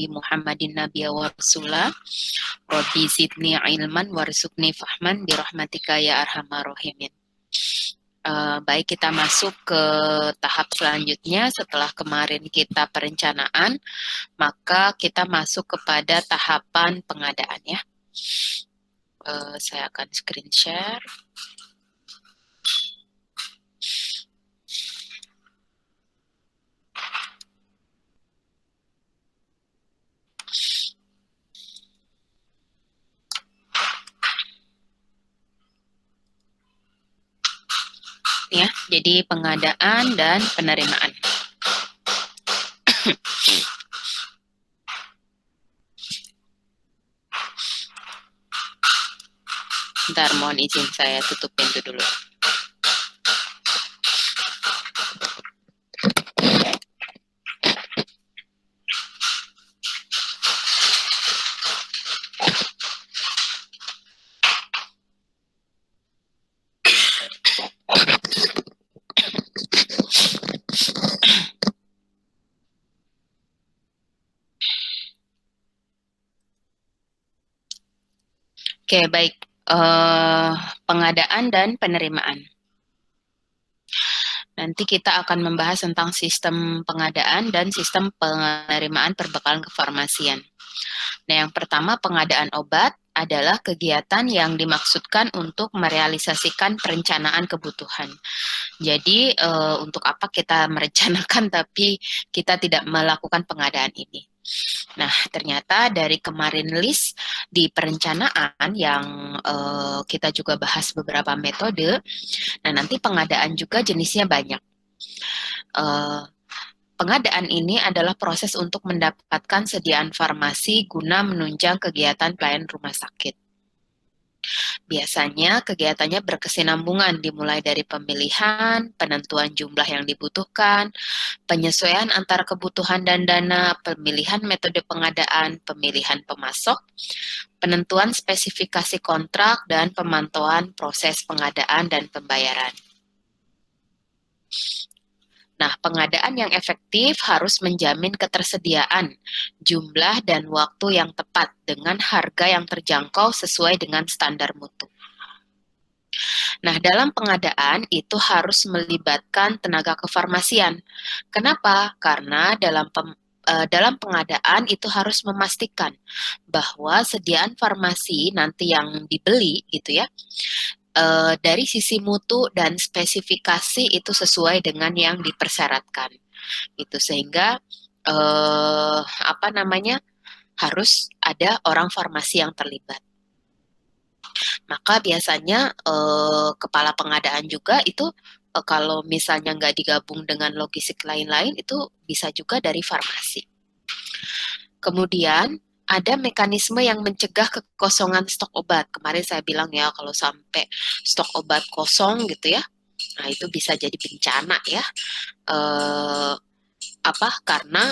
Muhammadin nabiyya wa rasula. Rabbi zidni ilman warzuqni fahman birahmatika ya arhamar rahimin. Baik, kita masuk ke tahap selanjutnya. Setelah kemarin kita perencanaan, maka kita masuk kepada tahapan pengadaan ya. Saya akan screen share. Ya, jadi pengadaan dan penerimaan. Bentar, mohon izin saya tutup pintu dulu. Oke, baik. Pengadaan dan penerimaan. Nanti kita akan membahas tentang sistem pengadaan dan sistem penerimaan perbekalan kefarmasian. Nah, yang pertama, pengadaan obat adalah kegiatan yang dimaksudkan untuk merealisasikan perencanaan kebutuhan. Jadi, untuk apa kita merencanakan tapi kita tidak melakukan pengadaan ini? Nah, ternyata dari kemarin list di perencanaan yang kita juga bahas beberapa metode, nah nanti pengadaan juga jenisnya banyak. Pengadaan ini adalah proses untuk mendapatkan sediaan farmasi guna menunjang kegiatan pelayanan rumah sakit. Biasanya kegiatannya berkesinambungan dimulai dari pemilihan, penentuan jumlah yang dibutuhkan, penyesuaian antara kebutuhan dan dana, pemilihan metode pengadaan, pemilihan pemasok, penentuan spesifikasi kontrak, dan pemantauan proses pengadaan dan pembayaran. Nah, pengadaan yang efektif harus menjamin ketersediaan, jumlah, dan waktu yang tepat dengan harga yang terjangkau sesuai dengan standar mutu. Nah, dalam pengadaan itu harus melibatkan tenaga kefarmasian. Kenapa? Karena dalam pengadaan itu harus memastikan bahwa sediaan farmasi nanti yang dibeli gitu ya, dari sisi mutu dan spesifikasi itu sesuai dengan yang dipersyaratkan. Itu sehingga harus ada orang farmasi yang terlibat. Maka biasanya kepala pengadaan juga itu kalau misalnya nggak digabung dengan logistik lain-lain itu bisa juga dari farmasi. Kemudian ada mekanisme yang mencegah kekosongan stok obat. Kemarin saya bilang ya kalau sampai stok obat kosong gitu ya, nah itu bisa jadi bencana ya. Karena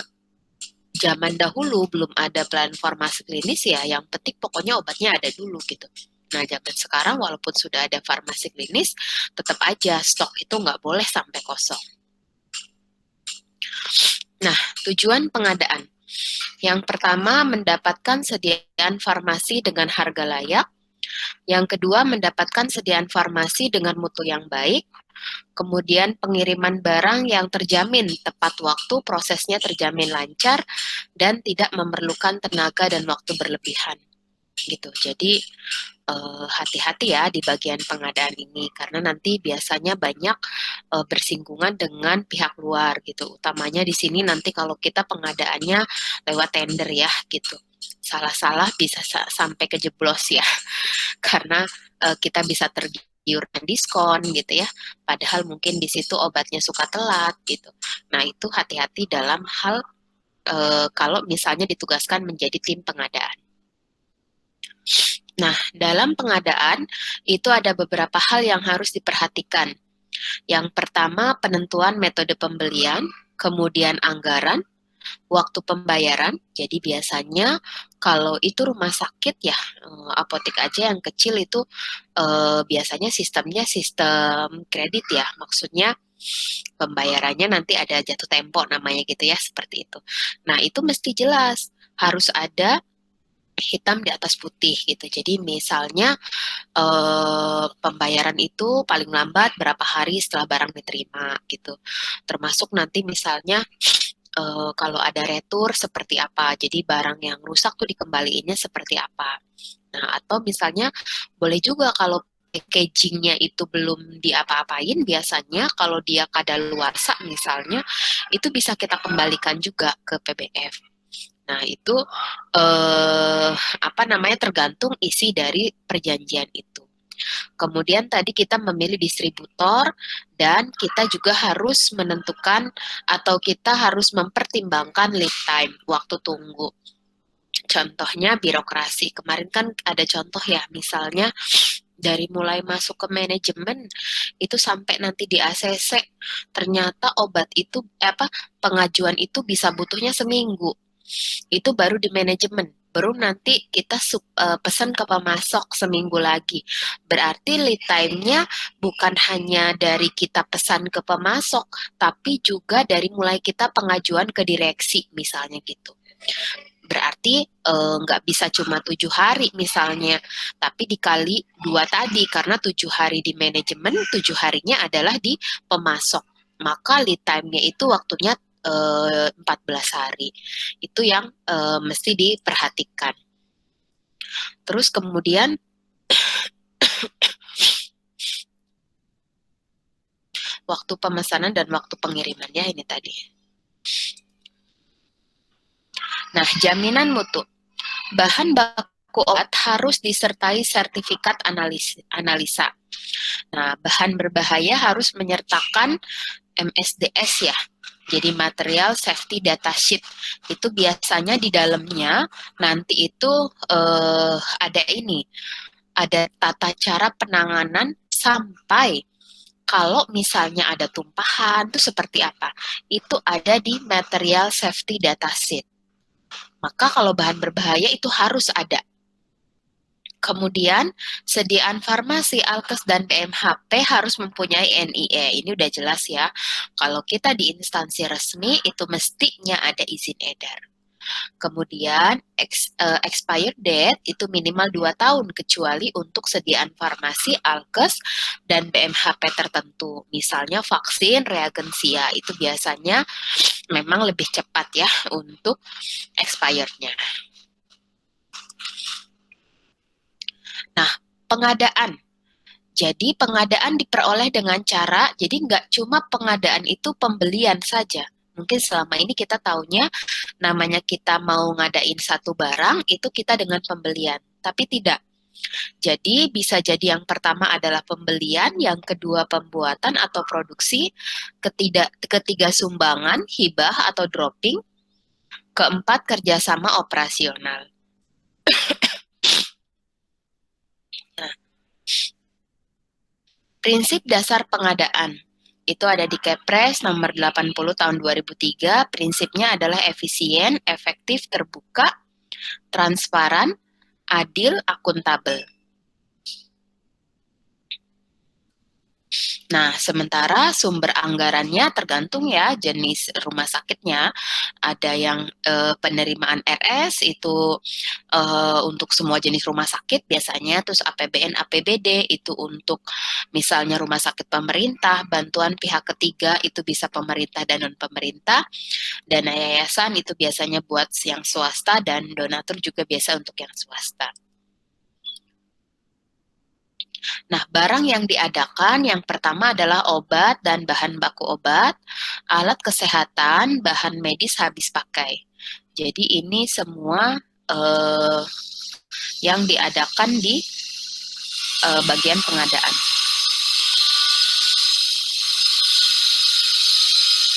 zaman dahulu belum ada pelayanan farmasi klinis ya, yang penting pokoknya obatnya ada dulu gitu. Nah, zaman sekarang walaupun sudah ada farmasi klinis, tetap aja stok itu nggak boleh sampai kosong. Nah, tujuan pengadaan. Yang pertama, mendapatkan sediaan farmasi dengan harga layak. Yang kedua, mendapatkan sediaan farmasi dengan mutu yang baik. Kemudian pengiriman barang yang terjamin tepat waktu, prosesnya terjamin lancar, dan tidak memerlukan tenaga dan waktu berlebihan. Gitu. Jadi hati-hati ya di bagian pengadaan ini karena nanti biasanya banyak bersinggungan dengan pihak luar gitu. Utamanya di sini nanti kalau kita pengadaannya lewat tender ya gitu. Salah-salah bisa sampai kejeblos ya karena kita bisa tergiurkan diskon gitu ya. Padahal mungkin di situ obatnya suka telat gitu. Nah, itu hati-hati dalam hal kalau misalnya ditugaskan menjadi tim pengadaan. Nah, dalam pengadaan itu ada beberapa hal yang harus diperhatikan. Yang pertama, penentuan metode pembelian, kemudian anggaran, waktu pembayaran. Jadi biasanya kalau itu rumah sakit ya, apotek aja yang kecil itu biasanya sistemnya sistem kredit ya. Maksudnya pembayarannya nanti ada jatuh tempo namanya gitu ya, seperti itu. Nah, itu mesti jelas harus ada hitam di atas putih gitu. Jadi misalnya pembayaran itu paling lambat berapa hari setelah barang diterima gitu. Termasuk nanti misalnya kalau ada retur seperti apa. Jadi barang yang rusak tuh dikembaliinnya seperti apa. Nah, atau misalnya boleh juga kalau packagingnya itu belum diapa-apain, biasanya kalau dia kadaluarsa misalnya, itu bisa kita kembalikan juga ke PBF. Nah, itu apa namanya tergantung isi dari perjanjian itu. Kemudian tadi kita memilih distributor dan kita juga harus menentukan atau kita harus mempertimbangkan lead time, waktu tunggu. Contohnya birokrasi. Kemarin kan ada contoh ya, misalnya dari mulai masuk ke manajemen itu sampai nanti di ACC, ternyata obat itu pengajuan itu bisa butuhnya seminggu. Itu baru di manajemen. Baru nanti kita pesan ke pemasok seminggu lagi. Berarti lead time-nya bukan hanya dari kita pesan ke pemasok, tapi juga dari mulai kita pengajuan ke direksi misalnya gitu. Berarti nggak bisa cuma 7 hari misalnya, tapi dikali 2 tadi, karena 7 hari di manajemen, 7 harinya adalah di pemasok. Maka lead time-nya itu waktunya 14 hari. Itu yang mesti diperhatikan. Terus kemudian waktu pemesanan dan waktu pengirimannya ini tadi. Nah, jaminan mutu. Bahan baku obat harus disertai sertifikat analisa. Nah, bahan berbahaya harus menyertakan MSDS ya. Jadi material safety data sheet itu biasanya di dalamnya nanti itu ada tata cara penanganan sampai kalau misalnya ada tumpahan itu seperti apa. Itu ada di material safety data sheet. Maka kalau bahan berbahaya itu harus ada. Kemudian, sediaan farmasi, alkes, dan BMHP harus mempunyai NIE. Ini udah jelas ya. Kalau kita di instansi resmi, itu mestinya ada izin edar. Kemudian, expired date itu minimal 2 tahun, kecuali untuk sediaan farmasi, alkes, dan BMHP tertentu. Misalnya vaksin, reagensia, itu biasanya memang lebih cepat ya untuk expirednya. Nah, pengadaan. Jadi pengadaan diperoleh dengan cara, jadi nggak cuma pengadaan itu pembelian saja. Mungkin selama ini kita taunya namanya kita mau ngadain satu barang, itu kita dengan pembelian. Tapi tidak. Jadi bisa jadi yang pertama adalah pembelian, yang kedua pembuatan atau produksi, ketiga sumbangan, hibah atau dropping, keempat kerjasama operasional. Nah, prinsip dasar pengadaan itu ada di Kepres nomor 80 tahun 2003. Prinsipnya adalah efisien, efektif, terbuka, transparan, adil, akuntabel. Nah, sementara sumber anggarannya tergantung ya jenis rumah sakitnya. Ada yang penerimaan RS itu untuk semua jenis rumah sakit biasanya, terus APBN, APBD itu untuk misalnya rumah sakit pemerintah, bantuan pihak ketiga itu bisa pemerintah dan non-pemerintah, dana yayasan itu biasanya buat yang swasta, dan donatur juga biasa untuk yang swasta. Nah, barang yang diadakan yang pertama adalah obat dan bahan baku obat, alat kesehatan, bahan medis habis pakai. Jadi ini semua yang diadakan di bagian pengadaan.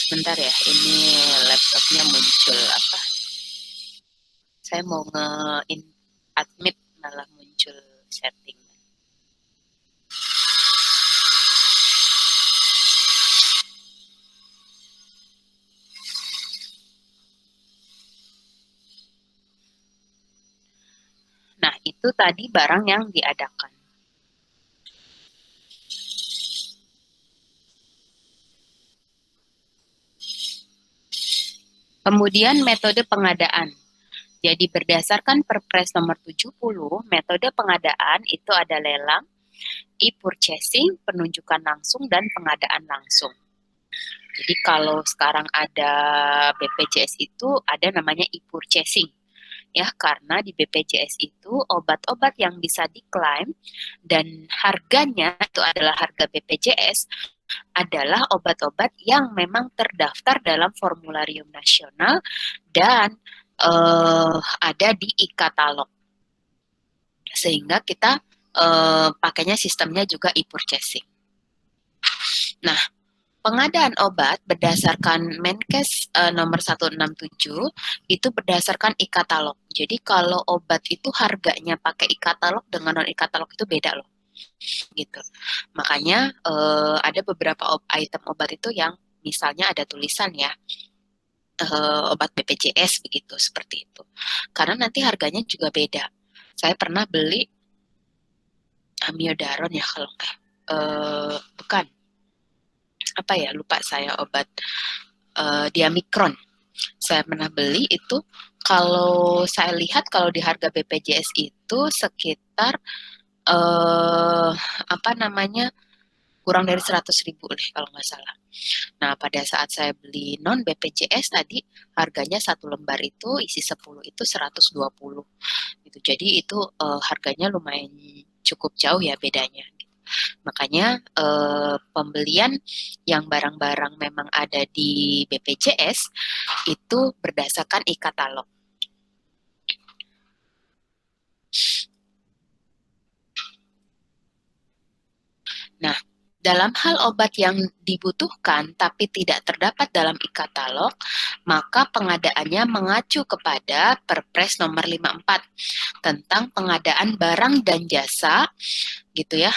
Bentar ya, ini laptopnya muncul apa? Saya mau nge-admit malah muncul setting. Nah, itu tadi barang yang diadakan. Kemudian metode pengadaan. Jadi berdasarkan Perpres nomor 70, metode pengadaan itu ada lelang, e-purchasing, penunjukan langsung, dan pengadaan langsung. Jadi kalau sekarang ada BPJS itu ada namanya e-purchasing. Ya, karena di BPJS itu obat-obat yang bisa diklaim dan harganya itu adalah harga BPJS adalah obat-obat yang memang terdaftar dalam formularium nasional dan ada di e-katalog. Sehingga kita pakainya sistemnya juga e-purchasing. Nah, pengadaan obat berdasarkan Menkes nomor 167 itu berdasarkan e-katalog. Jadi kalau obat itu harganya pakai e-katalog dengan non e-katalog itu beda loh. Gitu. Makanya ada beberapa item obat itu yang misalnya ada tulisan ya obat BPJS begitu seperti itu. Karena nanti harganya juga beda. Saya pernah beli amiodaron ya kalau enggak. Bukan apa ya lupa saya obat Diamikron. Saya pernah beli itu kalau saya lihat kalau di harga BPJS itu sekitar apa namanya kurang dari 100.000 deh kalau nggak salah. Nah pada saat saya beli non BPJS tadi harganya satu lembar itu isi 10 itu 120 gitu. Jadi itu harganya lumayan cukup jauh ya bedanya. Makanya pembelian yang barang-barang memang ada di BPJS itu berdasarkan e-katalog. Nah, dalam hal obat yang dibutuhkan tapi tidak terdapat dalam e-katalog, maka pengadaannya mengacu kepada Perpres nomor 54 tentang pengadaan barang dan jasa gitu ya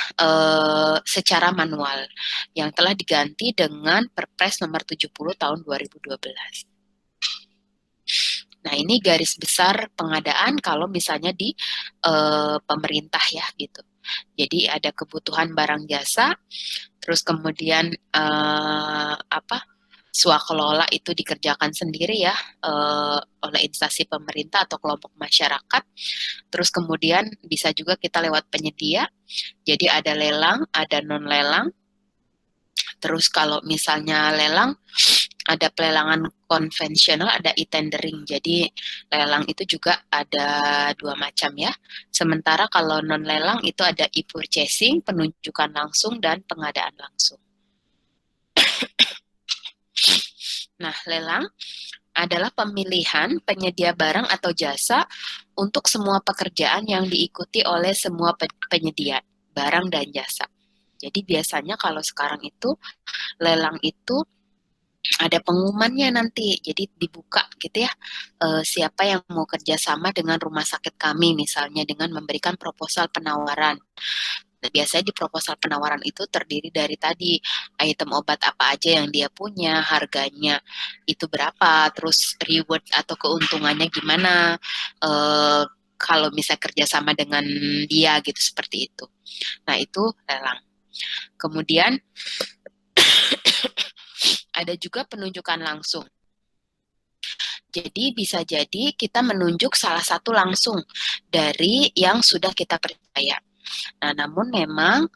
secara manual yang telah diganti dengan Perpres nomor 70 tahun 2012. Nah, ini garis besar pengadaan kalau misalnya di pemerintah ya gitu. Jadi ada kebutuhan barang jasa, terus kemudian swakelola itu dikerjakan sendiri ya oleh instansi pemerintah atau kelompok masyarakat. Terus kemudian bisa juga kita lewat penyedia. Jadi ada lelang, ada non lelang. Terus kalau misalnya lelang ada pelelangan konvensional, ada e-tendering. Jadi lelang itu juga ada dua macam ya. Sementara kalau non lelang itu ada e-purchasing, penunjukan langsung dan pengadaan langsung. Nah, lelang adalah pemilihan penyedia barang atau jasa untuk semua pekerjaan yang diikuti oleh semua penyedia barang dan jasa. Jadi biasanya kalau sekarang itu lelang itu ada pengumumannya nanti, jadi dibuka gitu ya siapa yang mau kerjasama dengan rumah sakit kami misalnya dengan memberikan proposal penawaran. Nah, biasanya di proposal penawaran itu terdiri dari tadi item obat apa aja yang dia punya, harganya itu berapa, terus reward atau keuntungannya gimana kalau bisa kerjasama dengan dia gitu seperti itu. Nah itu lelang. Kemudian ada juga penunjukan langsung. Jadi bisa jadi kita menunjuk salah satu langsung dari yang sudah kita percaya. Nah, namun memang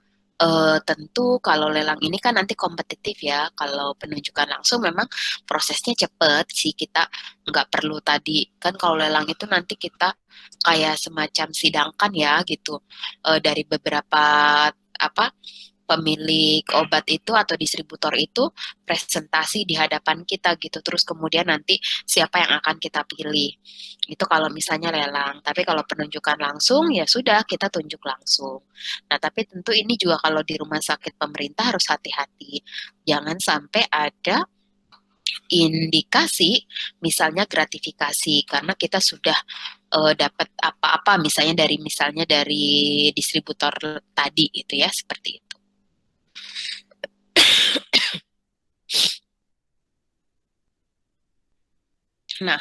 tentu kalau lelang ini kan nanti kompetitif ya. Kalau penunjukan langsung memang prosesnya cepat sih, kita nggak perlu tadi kan kalau lelang itu nanti kita kayak semacam sidangkan ya gitu dari beberapa apa pemilik obat itu atau distributor itu presentasi di hadapan kita gitu. Terus kemudian nanti siapa yang akan kita pilih. Itu kalau misalnya lelang. Tapi kalau penunjukan langsung ya sudah kita tunjuk langsung. Nah, tapi tentu ini juga kalau di rumah sakit pemerintah harus hati-hati. Jangan sampai ada indikasi misalnya gratifikasi karena kita sudah dapat apa-apa misalnya dari distributor tadi gitu ya seperti itu. Nah,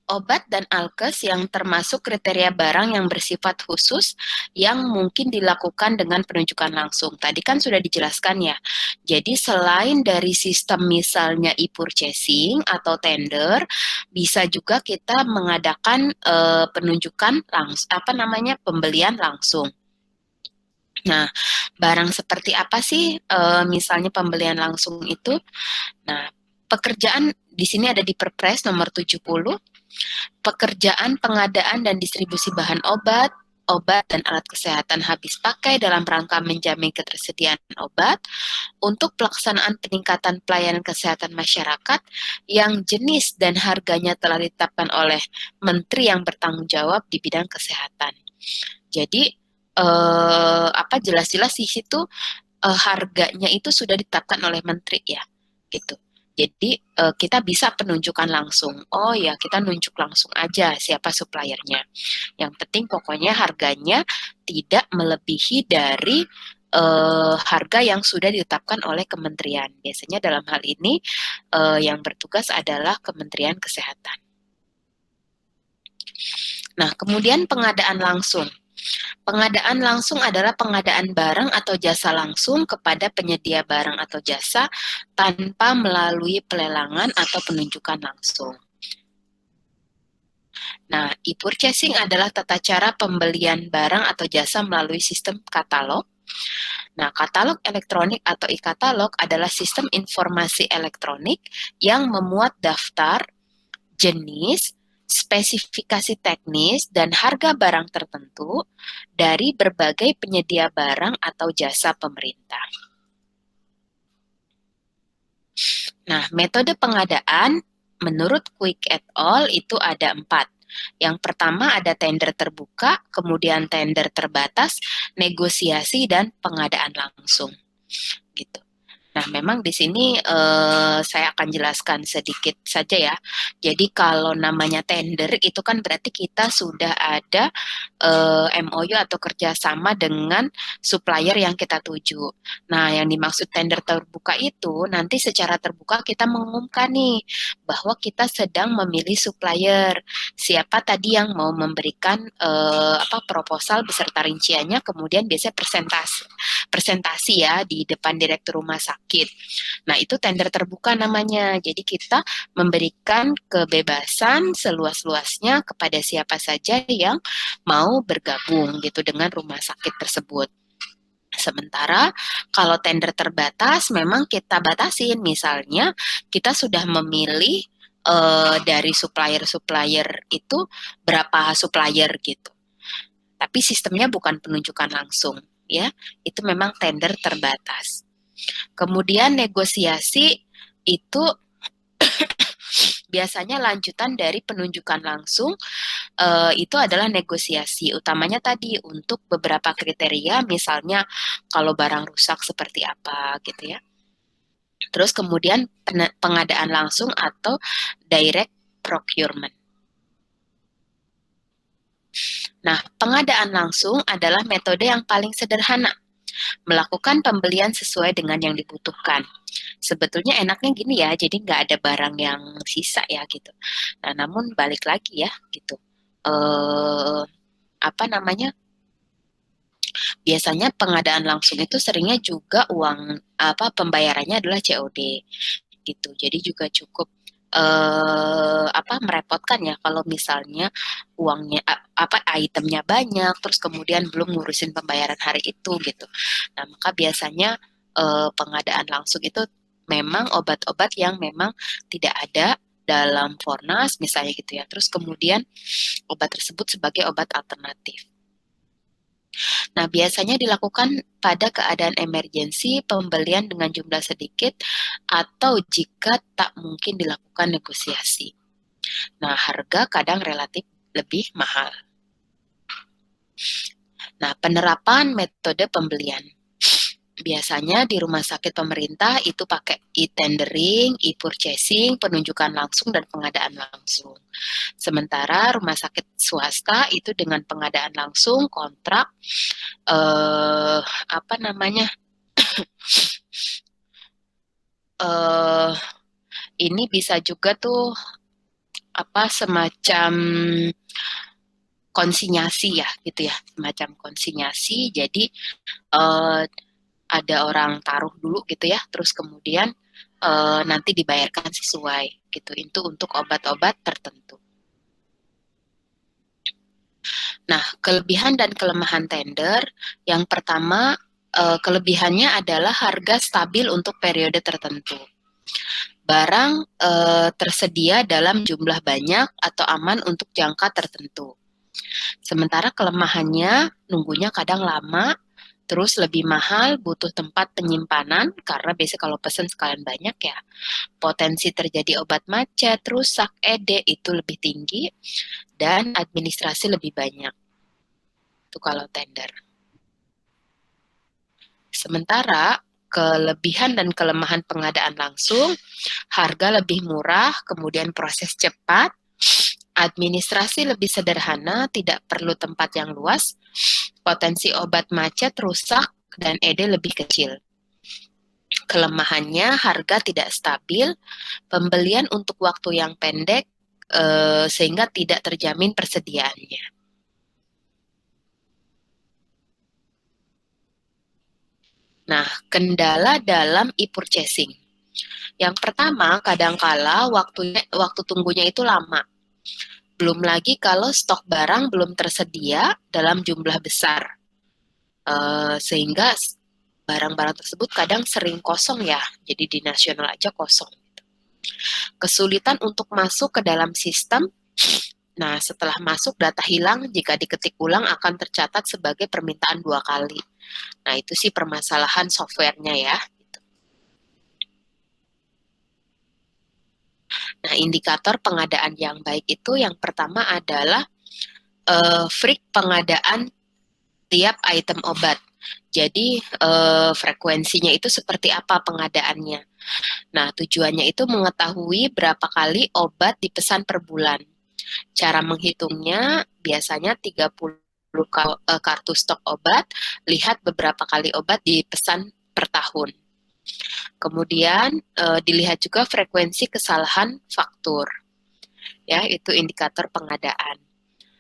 obat dan alkes yang termasuk kriteria barang yang bersifat khusus yang mungkin dilakukan dengan penunjukan langsung. Tadi kan sudah dijelaskan ya. Jadi selain dari sistem misalnya e-purchasing atau tender, bisa juga kita mengadakan penunjukan langsung, pembelian langsung. Nah, barang seperti apa sih misalnya pembelian langsung itu? Nah, pekerjaan di sini ada di Perpres nomor 70, pekerjaan pengadaan dan distribusi bahan obat, obat dan alat kesehatan habis pakai dalam rangka menjamin ketersediaan obat untuk pelaksanaan peningkatan pelayanan kesehatan masyarakat yang jenis dan harganya telah ditetapkan oleh menteri yang bertanggung jawab di bidang kesehatan. Jadi jelas-jelas di situ harganya itu sudah ditetapkan oleh menteri ya, gitu. Jadi kita bisa penunjukan langsung. Oh ya, kita nunjuk langsung aja siapa suppliernya. Yang penting pokoknya harganya tidak melebihi dari harga yang sudah ditetapkan oleh kementerian. Biasanya dalam hal ini yang bertugas adalah Kementerian Kesehatan. Nah, kemudian pengadaan langsung. Pengadaan langsung adalah pengadaan barang atau jasa langsung kepada penyedia barang atau jasa tanpa melalui pelelangan atau penunjukan langsung. Nah, e-purchasing adalah tata cara pembelian barang atau jasa melalui sistem katalog. Nah, katalog elektronik atau e-katalog adalah sistem informasi elektronik yang memuat daftar, jenis, spesifikasi teknis, dan harga barang tertentu dari berbagai penyedia barang atau jasa pemerintah. Nah, metode pengadaan menurut Quick et al. Itu ada 4. Yang pertama ada tender terbuka, kemudian tender terbatas, negosiasi, dan pengadaan langsung. Gitu. Nah, memang di sini saya akan jelaskan sedikit saja ya. Jadi kalau namanya tender itu kan berarti kita sudah ada MOU atau kerjasama dengan supplier yang kita tuju. Nah, yang dimaksud tender terbuka itu nanti secara terbuka kita mengumumkan nih bahwa kita sedang memilih supplier. Siapa tadi yang mau memberikan proposal beserta rinciannya, kemudian biasanya presentasi ya di depan direktur rumah sakit. Nah, itu tender terbuka namanya. Jadi kita memberikan kebebasan seluas-luasnya kepada siapa saja yang mau bergabung gitu dengan rumah sakit tersebut. Sementara kalau tender terbatas memang kita batasin, misalnya kita sudah memilih dari supplier-supplier itu berapa supplier gitu. Tapi sistemnya bukan penunjukan langsung ya, itu memang tender terbatas. Kemudian negosiasi itu biasanya lanjutan dari penunjukan langsung, itu adalah negosiasi. Utamanya tadi untuk beberapa kriteria, misalnya kalau barang rusak seperti apa gitu ya. Terus kemudian pengadaan langsung atau direct procurement. Nah, pengadaan langsung adalah metode yang paling sederhana, melakukan pembelian sesuai dengan yang dibutuhkan. Sebetulnya enaknya gini ya, jadi nggak ada barang yang sisa ya gitu. Nah, namun balik lagi ya gitu. Eh, apa namanya? Biasanya pengadaan langsung itu seringnya juga pembayarannya adalah COD gitu. Jadi juga cukup merepotkan ya kalau misalnya uangnya itemnya banyak terus kemudian belum ngurusin pembayaran hari itu gitu. Nah, maka biasanya pengadaan langsung itu memang obat-obat yang memang tidak ada dalam Fornas misalnya gitu ya. Terus kemudian obat tersebut sebagai obat alternatif. Nah, biasanya dilakukan pada keadaan emergensi, pembelian dengan jumlah sedikit, atau jika tak mungkin dilakukan negosiasi. Nah, harga kadang relatif lebih mahal. Nah, penerapan metode pembelian. Biasanya di rumah sakit pemerintah itu pakai e-tendering, e-purchasing, penunjukan langsung, dan pengadaan langsung. Sementara rumah sakit swasta itu dengan pengadaan langsung, kontrak, eh, apa namanya, eh, ini bisa juga tuh semacam konsinyasi ya gitu ya, semacam konsinyasi. Jadi ada orang taruh dulu gitu ya, terus kemudian nanti dibayarkan sesuai gitu. Itu untuk obat-obat tertentu. Nah, kelebihan dan kelemahan tender, yang pertama kelebihannya adalah harga stabil untuk periode tertentu. Barang tersedia dalam jumlah banyak atau aman untuk jangka tertentu. Sementara kelemahannya nunggunya kadang lama, terus lebih mahal, butuh tempat penyimpanan, karena biasanya kalau pesan sekalian banyak ya, potensi terjadi obat macet, rusak, ED itu lebih tinggi, dan administrasi lebih banyak. Itu kalau tender. Sementara kelebihan dan kelemahan pengadaan langsung, harga lebih murah, kemudian proses cepat, administrasi lebih sederhana, tidak perlu tempat yang luas, potensi obat macet, rusak, dan ED lebih kecil. Kelemahannya harga tidak stabil, pembelian untuk waktu yang pendek, sehingga tidak terjamin persediaannya. Nah, kendala dalam e-purchasing. Yang pertama, kadangkala waktu tunggunya itu lama. Belum lagi kalau stok barang belum tersedia dalam jumlah besar. Sehingga barang-barang tersebut kadang sering kosong ya, jadi di nasional aja kosong. Kesulitan untuk masuk ke dalam sistem. Nah, setelah masuk data hilang, jika diketik ulang akan tercatat sebagai permintaan 2 kali. Nah, itu sih permasalahan softwarenya ya. Nah, indikator pengadaan yang baik itu yang pertama adalah freq pengadaan tiap item obat. Jadi frekuensinya itu seperti apa pengadaannya. Nah, tujuannya itu mengetahui berapa kali obat dipesan per bulan. Cara menghitungnya biasanya 30 kartu stok obat, lihat beberapa kali obat dipesan per tahun. Kemudian dilihat juga frekuensi kesalahan faktur. Ya, itu indikator pengadaan.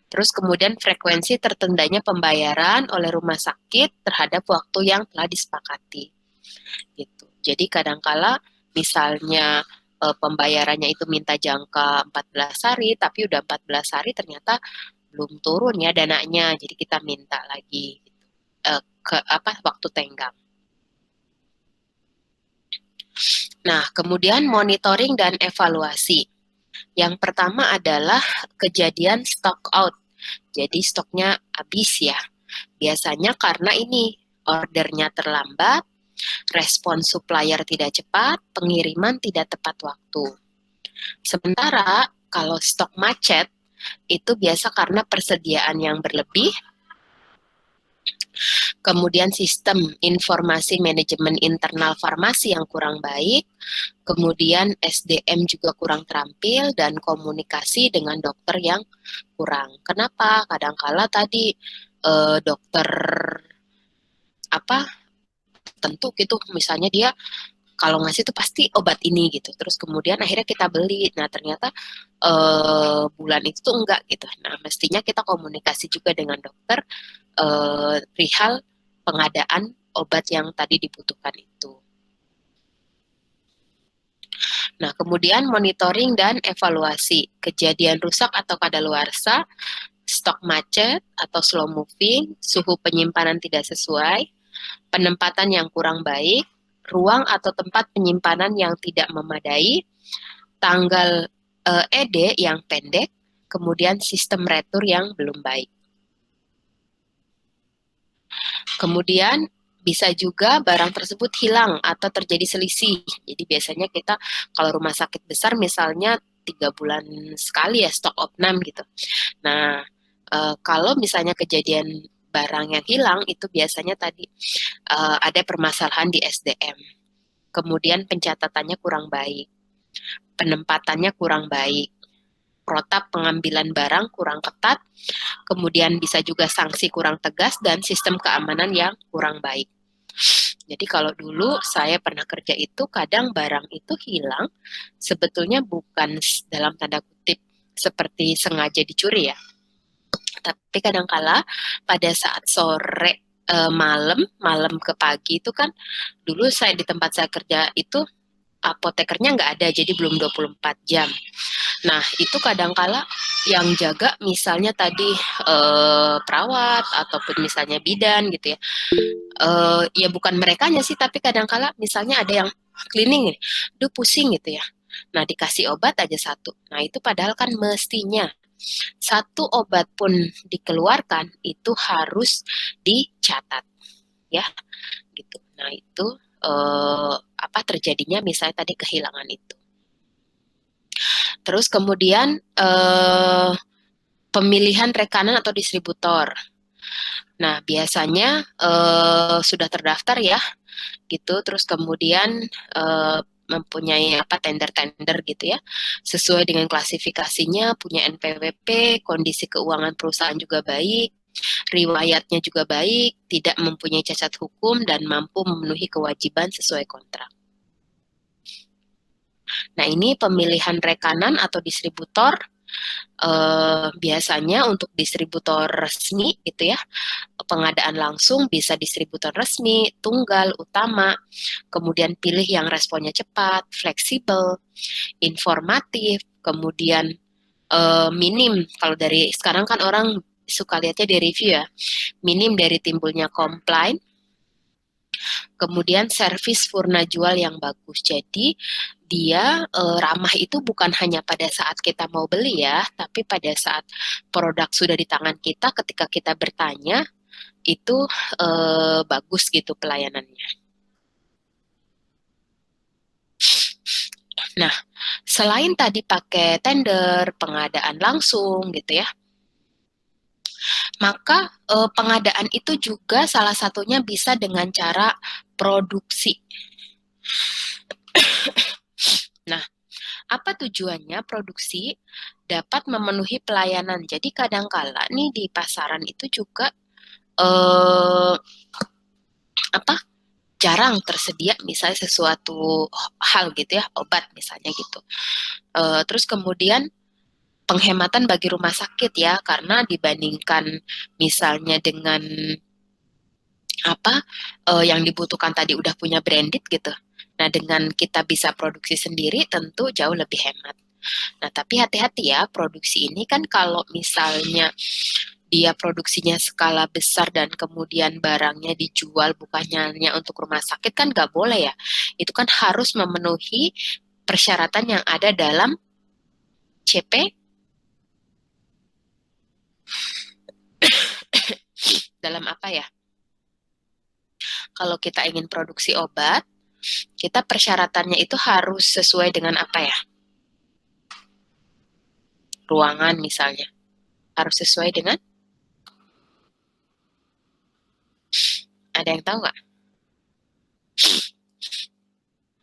Terus kemudian frekuensi tertundanya pembayaran oleh rumah sakit terhadap waktu yang telah disepakati. Gitu. Jadi kadangkala misalnya pembayarannya itu minta jangka 14 hari, tapi udah 14 hari ternyata belum turun ya dananya, jadi kita minta lagi ke waktu tenggang. Nah, kemudian monitoring dan evaluasi. Yang pertama adalah kejadian stock out. Jadi stoknya habis ya. Biasanya karena ini ordernya terlambat, respon supplier tidak cepat, pengiriman tidak tepat waktu. Sementara kalau stok macet itu biasa karena persediaan yang berlebih, kemudian sistem informasi manajemen internal farmasi yang kurang baik, kemudian SDM juga kurang terampil, dan komunikasi dengan dokter yang kurang. Kenapa? Kadangkala tadi dokter tentu gitu, misalnya dia kalau ngasih itu pasti obat ini gitu, terus kemudian akhirnya kita beli, nah ternyata bulan itu tuh enggak gitu. Nah, mestinya kita komunikasi juga dengan dokter perihal pengadaan obat yang tadi dibutuhkan itu. Nah, kemudian monitoring dan evaluasi kejadian rusak atau kadaluarsa, stok macet atau slow moving, suhu penyimpanan tidak sesuai, penempatan yang kurang baik, ruang atau tempat penyimpanan yang tidak memadai, tanggal ED yang pendek, kemudian sistem retur yang belum baik. Kemudian bisa juga barang tersebut hilang atau terjadi selisih. Jadi biasanya kita kalau rumah sakit besar misalnya 3 bulan sekali ya stok opnam gitu. Nah, kalau misalnya kejadian barang yang hilang itu biasanya tadi ada permasalahan di SDM. Kemudian pencatatannya kurang baik, penempatannya kurang baik, protap pengambilan barang kurang ketat, kemudian bisa juga sanksi kurang tegas, dan sistem keamanan yang kurang baik. Jadi kalau dulu saya pernah kerja itu kadang barang itu hilang, sebetulnya bukan dalam tanda kutip seperti sengaja dicuri ya. Tapi kadangkala pada saat sore, malam ke pagi itu kan, dulu saya di tempat saya kerja itu apotekernya nggak ada, jadi belum 24 jam. Nah, itu kadangkala yang jaga misalnya tadi perawat ataupun misalnya bidan gitu ya. Ya bukan merekanya sih, tapi kadangkala misalnya ada yang cleaning nih, duh pusing gitu ya. Nah, dikasih obat aja satu. Nah, itu padahal kan mestinya satu obat pun dikeluarkan itu harus dicatat ya gitu. Nah, itu apa terjadinya misalnya tadi kehilangan itu. Terus kemudian pemilihan rekanan atau distributor. Nah, biasanya sudah terdaftar ya gitu, terus kemudian mempunyai apa tender-tender gitu ya, sesuai dengan klasifikasinya, punya NPWP, kondisi keuangan perusahaan juga baik, riwayatnya juga baik, tidak mempunyai cacat hukum dan mampu memenuhi kewajiban sesuai kontrak. Nah, ini pemilihan rekanan atau distributor. Biasanya untuk distributor resmi gitu ya, pengadaan langsung bisa distributor resmi, tunggal, utama, kemudian pilih yang responnya cepat, fleksibel, informatif, kemudian minim. Kalau dari sekarang kan orang suka lihatnya di review ya, minim dari timbulnya komplain, kemudian servis purna jual yang bagus. Jadi dia ramah itu bukan hanya pada saat kita mau beli ya, tapi pada saat produk sudah di tangan kita, ketika kita bertanya itu bagus gitu pelayanannya. Nah, selain tadi pakai tender, pengadaan langsung gitu ya, maka pengadaan itu juga salah satunya bisa dengan cara produksi. Nah, apa tujuannya produksi? Dapat memenuhi pelayanan. Jadi kadangkala nih di pasaran itu juga apa jarang tersedia misalnya sesuatu hal gitu ya, obat misalnya gitu. Terus kemudian penghematan bagi rumah sakit ya, karena dibandingkan misalnya dengan apa yang dibutuhkan tadi udah punya branded gitu. Nah, dengan kita bisa produksi sendiri tentu jauh lebih hemat. Nah, tapi hati-hati ya, produksi ini kan kalau misalnya dia produksinya skala besar dan kemudian barangnya dijual bukannya hanya untuk rumah sakit kan nggak boleh ya. Itu kan harus memenuhi persyaratan yang ada dalam CP, dalam apa ya? Kalau kita ingin produksi obat, kita persyaratannya itu harus sesuai dengan apa ya? Ruangan misalnya. Harus sesuai dengan, ada yang tahu nggak?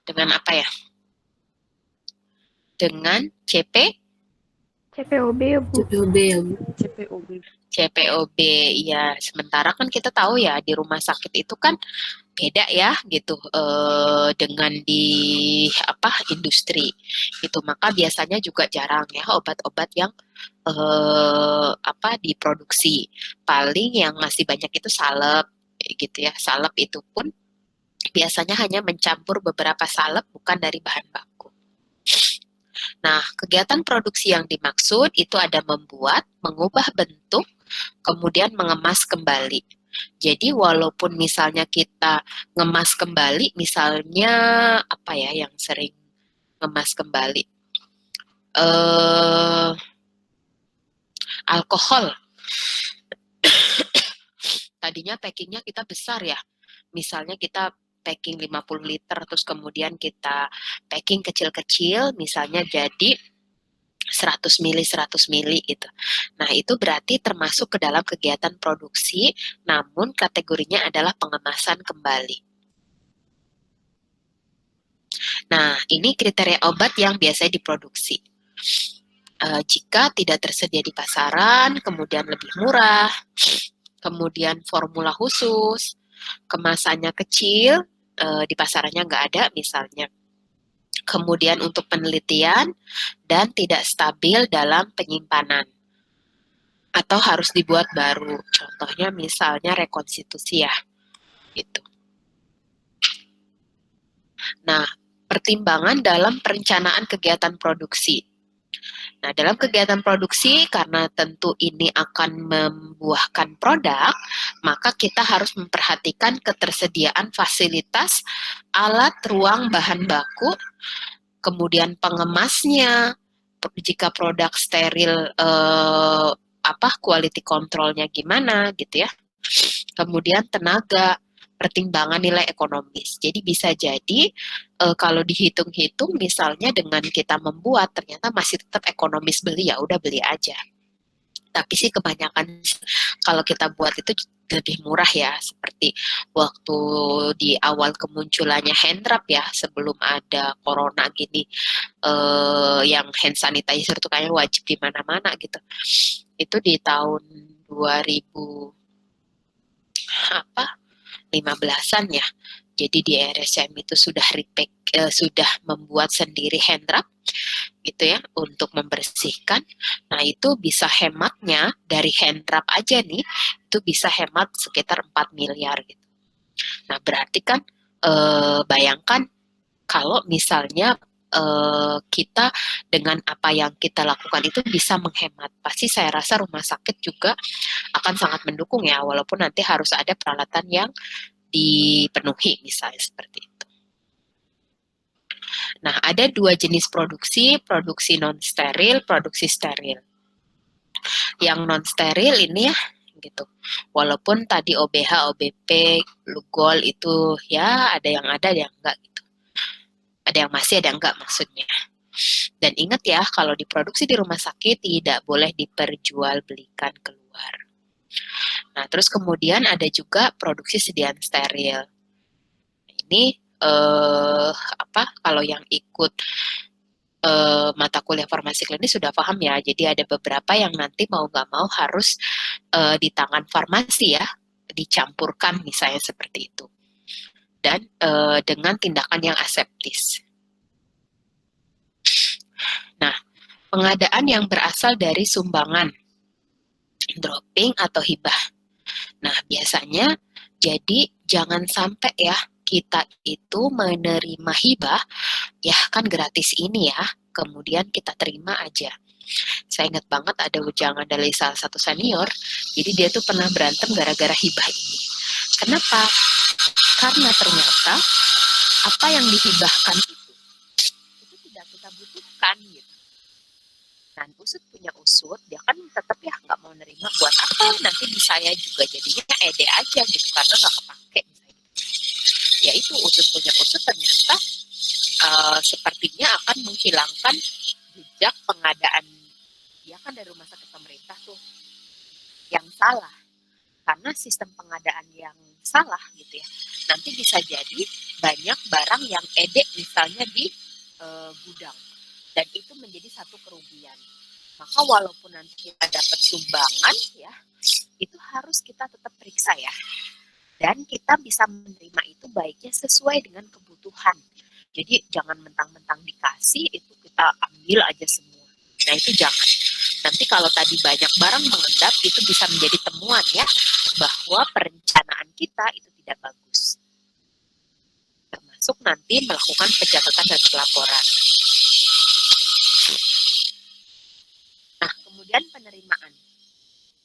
Dengan apa ya? Dengan CPOB ya Bu. CPOB ya Bu. CPOB. CPOB ya. Sementara kan kita tahu ya di rumah sakit itu kan beda ya gitu dengan di apa industri itu, maka biasanya juga jarang ya obat-obat yang apa diproduksi. Paling yang masih banyak itu salep gitu ya. Salep itu pun biasanya hanya mencampur beberapa salep bukan dari bahan baku. Nah, kegiatan produksi yang dimaksud itu ada membuat, mengubah bentuk, kemudian mengemas kembali. Jadi walaupun misalnya kita ngemas kembali, misalnya apa ya yang sering ngemas kembali, alkohol. Tadinya packingnya kita besar ya, misalnya kita packing 50 liter, terus kemudian kita packing kecil-kecil, misalnya jadi 100 mili, 100 mili gitu. Nah, itu berarti termasuk ke dalam kegiatan produksi, namun kategorinya adalah pengemasan kembali. Nah, ini kriteria obat yang biasanya diproduksi. Jika tidak tersedia di pasaran, kemudian lebih murah, kemudian formula khusus, kemasannya kecil, di pasarannya nggak ada misalnya. kemudian untuk penelitian, dan tidak stabil dalam penyimpanan atau harus dibuat baru. Contohnya misalnya rekonstitusi ya, gitu. Nah, pertimbangan dalam perencanaan kegiatan produksi. Nah, dalam kegiatan produksi, karena tentu ini akan membuahkan produk, maka kita harus memperhatikan ketersediaan fasilitas, alat, ruang, bahan baku, kemudian pengemasnya, jika produk steril, quality controlnya gimana, gitu ya. Kemudian tenaga, pertimbangan nilai ekonomis. Jadi bisa jadi kalau dihitung-hitung misalnya dengan kita membuat ternyata masih tetap ekonomis beli, ya udah beli aja. Tapi sih kebanyakan kalau kita buat itu lebih murah ya, seperti waktu di awal kemunculannya hand wrap ya, sebelum ada corona gini, yang hand sanitizer itu kayaknya wajib di mana-mana gitu. Itu di tahun 2000 15-an ya. Jadi di RSCM itu sudah sudah membuat sendiri hand wrap gitu ya untuk membersihkan. Nah, itu bisa hematnya dari hand wrap aja nih, itu bisa hemat sekitar 4 miliar gitu. Nah, berarti kan bayangkan kalau misalnya kita dengan apa yang kita lakukan itu bisa menghemat. Pasti saya rasa rumah sakit juga akan sangat mendukung ya, walaupun nanti harus ada peralatan yang dipenuhi misalnya seperti itu. Nah, ada dua jenis produksi non-steril, produksi steril. Yang non-steril ini ya, gitu. Walaupun tadi OBH, OBP, Lugol itu ya ada yang enggak gitu. Ada yang masih, ada yang enggak maksudnya. Dan ingat ya, kalau diproduksi di rumah sakit tidak boleh diperjualbelikan keluar. Nah, terus kemudian ada juga produksi sediaan steril. Ini kalau yang ikut mata kuliah farmasi klinis sudah paham ya. Jadi ada beberapa yang nanti mau nggak mau harus di tangan farmasi ya, dicampurkan misalnya seperti itu. Dan dengan tindakan yang aseptis. Nah, pengadaan yang berasal dari sumbangan, dropping atau hibah. Nah, biasanya jadi jangan sampai ya kita itu menerima hibah, ya kan gratis ini ya, kemudian kita terima aja. Saya ingat banget ada ujangan dari salah satu senior, jadi dia tuh pernah berantem gara-gara hibah ini. Kenapa? Karena ternyata apa yang dihibahkan itu tidak kita butuhkan gitu. Dan usut punya usut, dia kan tetap ya nggak mau nerima, buat apa nanti di saya juga jadinya ede aja gitu karena nggak kepake misalnya. Ya itu usut punya usut ternyata sepertinya akan menghilangkan jejak pengadaan dia kan dari rumah sakit pemerintah tuh yang salah, karena sistem pengadaan yang salah gitu ya. Nanti bisa jadi banyak barang yang edek misalnya di gudang dan itu menjadi satu kerugian. Maka walaupun nanti kita dapat sumbangan ya, itu harus kita tetap periksa ya. Dan kita bisa menerima itu baiknya sesuai dengan kebutuhan. Jadi jangan mentang-mentang dikasih itu kita ambil aja semua. Nah itu jangan. Nanti kalau tadi banyak barang mengendap itu bisa menjadi temuan ya bahwa perencanaan kita itu tidak bagus. Termasuk nanti melakukan pencatatan dan pelaporan. Nah, kemudian penerimaan.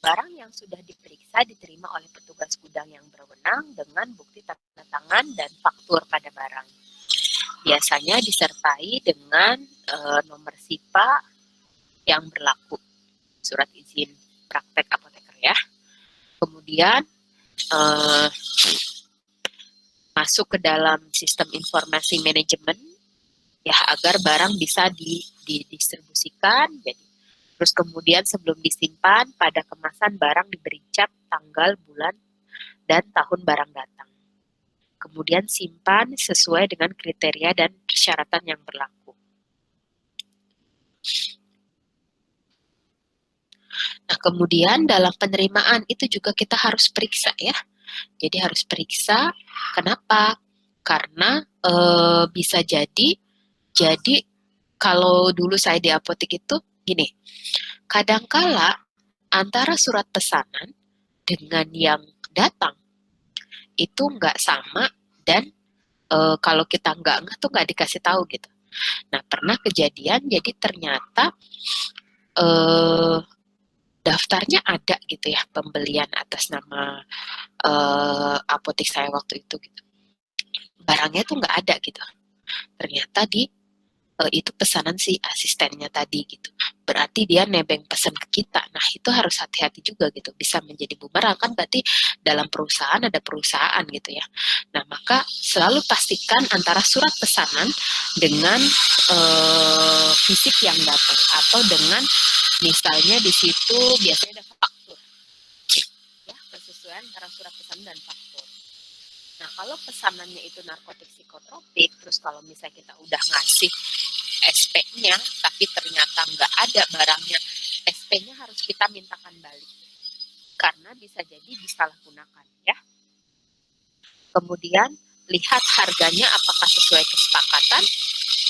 Barang yang sudah diperiksa diterima oleh petugas gudang yang berwenang dengan bukti tanda tangan dan faktur pada barang. Biasanya disertai dengan nomor SIPA yang berlaku, surat izin praktek apoteker ya. Kemudian masuk ke dalam sistem informasi manajemen ya agar barang bisa didistribusikan. Jadi terus kemudian sebelum disimpan pada kemasan barang diberi cap tanggal, bulan, dan tahun barang datang. Kemudian simpan sesuai dengan kriteria dan persyaratan yang berlaku. Nah, kemudian dalam penerimaan itu juga kita harus periksa ya. Jadi harus periksa, kenapa? Karena bisa jadi Jadi kalau dulu saya di apotek itu gini, kadangkala antara surat pesanan dengan yang datang itu nggak sama dan kalau kita nggak tuh nggak dikasih tahu gitu. Nah pernah kejadian jadi ternyata eh, daftarnya ada gitu ya pembelian atas nama apotek saya waktu itu gitu. Barangnya tuh nggak ada gitu. Ternyata di itu pesanan si asistennya tadi gitu. Berarti dia nebeng pesan ke kita. Nah, itu harus hati-hati juga gitu. Bisa menjadi bumerang kan berarti dalam perusahaan ada perusahaan gitu ya. Nah, maka selalu pastikan antara surat pesanan dengan fisik yang datang atau dengan misalnya di situ biasanya ada faktur ya, kesesuaian antara surat pesanan dan faktur. Nah, kalau pesanannya itu narkotik psikotropik, terus kalau misalnya kita udah ngasih SP-nya, tapi ternyata nggak ada barangnya, SP-nya harus kita mintakan balik. Karena bisa jadi disalahgunakan ya. Kemudian, lihat harganya apakah sesuai kesepakatan,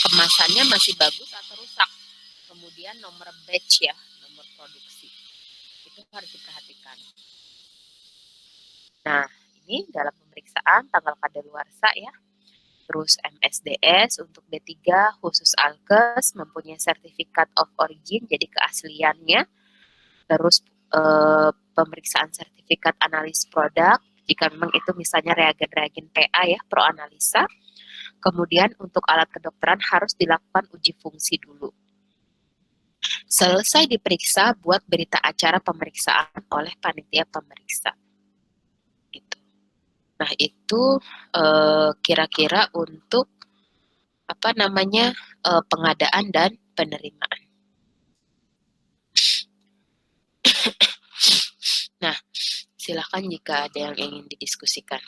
kemasannya masih bagus atau rusak. Kemudian nomor batch ya, nomor produksi. Itu harus diperhatikan. Nah, ini dalam pemeriksaan tanggal kadaluarsa ya. Terus MSDS untuk B3 khusus alkes mempunyai sertifikat of origin jadi keasliannya. Terus pemeriksaan sertifikat analis produk jika memang itu misalnya reagen-reagen PA ya, proanalisa. Kemudian untuk alat kedokteran harus dilakukan uji fungsi dulu. Selesai diperiksa, buat berita acara pemeriksaan oleh panitia pemeriksa. Gitu. Nah itu kira-kira untuk apa namanya pengadaan dan penerimaan. Nah, silakan jika ada yang ingin didiskusikan.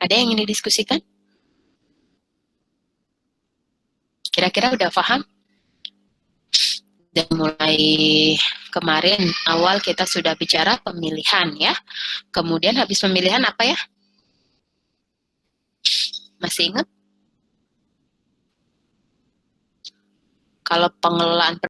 Ada yang ingin didiskusikan? Kira-kira udah paham? Dan mulai kemarin awal kita sudah bicara pemilihan ya. Kemudian habis pemilihan apa ya? Masih ingat? Kalau pengelolaan